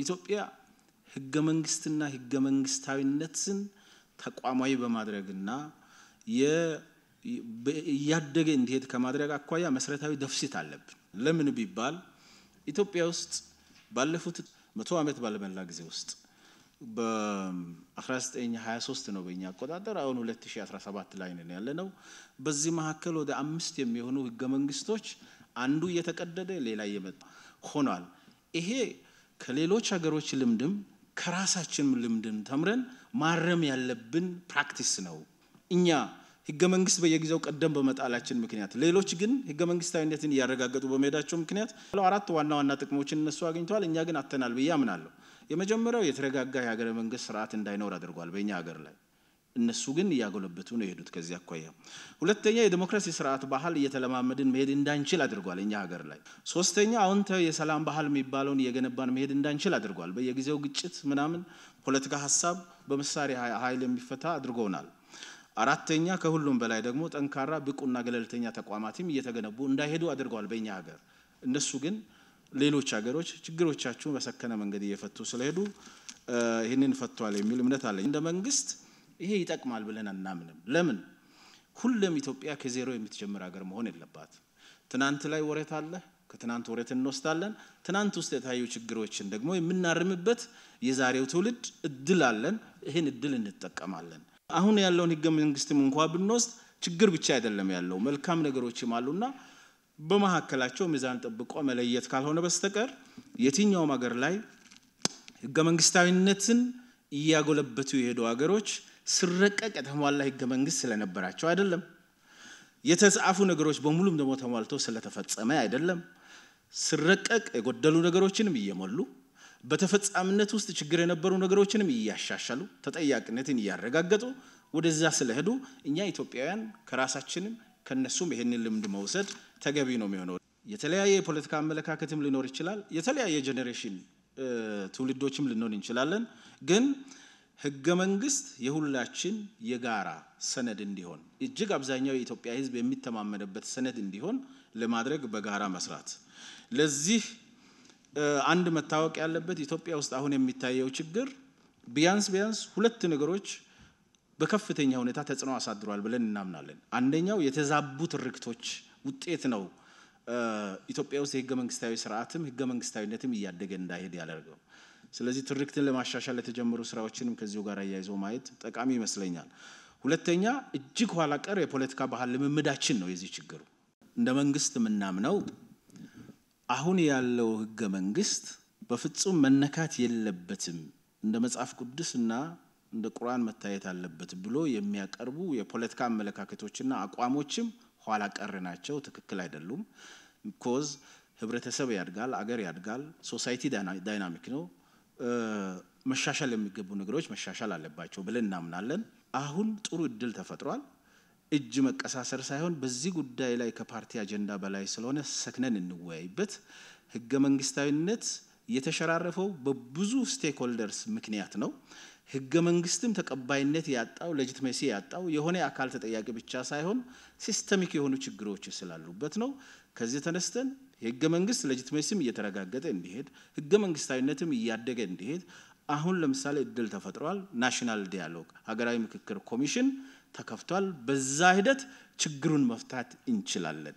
ኢትዮጵያ ህገ መንግስትና ህገ መንግስታዊነትን ተቋማዊ በማድረግና ያደገ እንዲሄድ ከማድረግ አኳያ መሰረታዊ ደፍሲት አለብን ለምን ቢባል ኢትዮጵያ ውስጥ ባለፉት 100 ዓመት ባለመላ ጊዜ ውስጥ በ1923 ነው በእኛ አቆጣጠር አሁን 2017 ላይ ነን ያለነው በዚህ መሐከል ወደ 5 የሚሆኑ ህገ መንግስቶች አንዱ እየተቀደደ ሌላ እየመጣ ሆኗል ይሄ ከሌሎች ሀገሮች ልምድም ከራሳችን ልምድም ተምረን ማረም ያለብን ፕራክቲስ ነው እኛ ህገ መንግስት በየጊዜው ቀደም በመጣላችን ምክንያት ሌሎች ግን ህገ መንግስታዊነትን ያረጋግጡ በመሄዳቸው ምክንያት አራት ዋና ጥቅሞችን እነሱ አግኝተዋል እኛ ግን አተናል በያምናለሁ የመጀመሪያው የተረጋጋ የሀገረ መንግስት ስርዓት እንዳይኖር አድርጓል በእኛ ሀገር ላይ እነሱ ግን ያጎለበቱ ነው የሄዱት ከዚህ አኳያ ሁለተኛ የዲሞክራሲ ስርዓት ባህል እየተለማመድን መሄድ እንዳንችል አድርጓል እኛ ሀገር ላይ ሶስተኛ አሁንታው የሰላም ባህል የሚባለውን የገነባን መሄድ እንዳንችል አድርጓል በየጊዜው ግጭት ምናምን ፖለቲካ ሐሳብ በመሳሪያ ኃይል የሚፈታ አድርጎናል አራተኛ ከሁሉም በላይ ደግሞ ጠንካራ ብቁና ገለልተኛ ተቋማትም እየተገነቡ እንዳይሄዱ አድርጓል በእኛ ሀገር እነሱ ግን ሌሎች ሀገሮች ችግሮቻቸውን በሰከነ መንገድ እየፈቱ ስለሄዱ ይሄንን ፈቷል የሚል እምነት አለ እንደ መንግስት ይሄ ይጠቅማል ብለን እናምንም ለምን ሁሉም ኢትዮጵያ ከዜሮ የምትጀምር ሀገር መሆን የለባት ትናንት ላይ ወሬት አለ ከትናንት ወሬት እንወስዳለን ትናንት ውስጥ የታዩ ችግሮችን ደግሞ የምናርምበት የዛሬው ትውልድ እድል አለን ይሄን እድል እንጠቀማለን አሁን ያለውን ህገ መንግስትም እንኳን ብንወስድ ችግር ብቻ አይደለም ያለው መልካም ነገሮችም አሉና በመሐከላቸው ሚዛን ጠብቆ መለየት ካልሆነ በስተቀር የትኛው ሀገር ላይ ህገ መንግስታዊነትን ያጎለበቱ የሄዱ ሀገሮች ስረቀቅ የተሟላ ህገ መንግስት ስለነበራቸው አይደለም የተጻፉ ነገሮች በሙሉም ደግሞ ተሟልተው ስለተፈጸመ አይደለም ስረቀቅ የጎደሉ ነገሮችንም እየሞሉ በተፈጻሚነት ውስጥ ችግር የነበሩ ነገሮችንም ያሻሻሉ ተጠያቂነትን ያረጋግጡ ወደዛ ስለሄዱ እኛ ኢትዮጵያውያን ከራሳችንም ከነሱም ይሄንን ልምድ መውሰድ ተገቢ ነው የሚሆነው የተለያየ ፖለቲካ አመለካከትም ሊኖር ይችላል የተለያየ ጄነሬሽን ትውልዶችም ልንሆን እንችላለን ግን ህገ መንግስት የሁላችን የጋራ ሰነድ እንዲሆን እጅግ አብዛኛው የኢትዮጵያ ህዝብ የሚተማመንበት ሰነድ እንዲሆን ለማድረግ በጋራ መስራት ለዚህ አንድ መታወቅ ያለበት ኢትዮጵያ ውስጥ አሁን የሚታየው ችግር ቢያንስ ሁለት ነገሮች በከፍተኛ ሁኔታ ተጽዕኖ አሳድሯል ብለን እናምናለን አንደኛው የተዛቡ ትርክቶች ውጤት ነው ኢትዮጵያ ውስጥ የህገ መንግስታዊ ስርዓትም ህገ መንግስታዊነትም ያደገ እንዳይሄድ ያደርገው ስለዚህ ትርክትን ለማሻሻል የተጀመሩ ስራዎችንም ከዚሁ ጋር ያይዞ ማየት ጠቃሚ ይመስለኛል ሁለተኛ እጅግ ኋላ ቀር የፖለቲካ ባህል ልምምዳችን ነው የዚህ ችግሩ እንደ መንግስት ምናምነው አሁን ያለው ህገ መንግስት በፍጹም መነካት የለበትም እንደ መጽሐፍ ቅዱስና እንደ ቁርአን መታየት አለበት ብሎ የሚያቀርቡ የፖለቲካ አመለካከቶችና አቋሞችም ኋላ ቀር ናቸው ትክክል አይደሉም because ህብረተሰብ ያድጋል አገር ያድጋል ሶሳይቲ ዳይናሚክ ነው መሻሻል የሚገቡ ነገሮች መሻሻል አለባቸው ብለን እናምናለን አሁን ጥሩ እድል ተፈጥሯል እጅ መቀሳሰር ሳይሆን በዚህ ጉዳይ ላይ ከፓርቲ አጀንዳ በላይ ስለሆነ ሰክነን እንወያይበት ህገ መንግስታዊነት የተሸራረፈው በብዙ ስቴክሆልደርስ ምክንያት ነው ህገ መንግስትም ተቀባይነት ያጣው ሌጂቲሜሲ ያጣው የሆነ አካል ተጠያቂ ብቻ ሳይሆን ሲስተሚክ የሆኑ ችግሮች ስላሉበት ነው ከዚህ ተነስተን ህገ መንግስት ሌጂቲሜሲም እየተረጋገጠ እንዲሄድ ህገ መንግስታዊነትም ያደገ እንዲሄድ አሁን ለምሳሌ እድል ተፈጥሯል ናሽናል ዲያሎግ ሀገራዊ ምክክር ኮሚሽን ተከፍቷል በዛ ሂደት ችግሩን መፍታት እንችላለን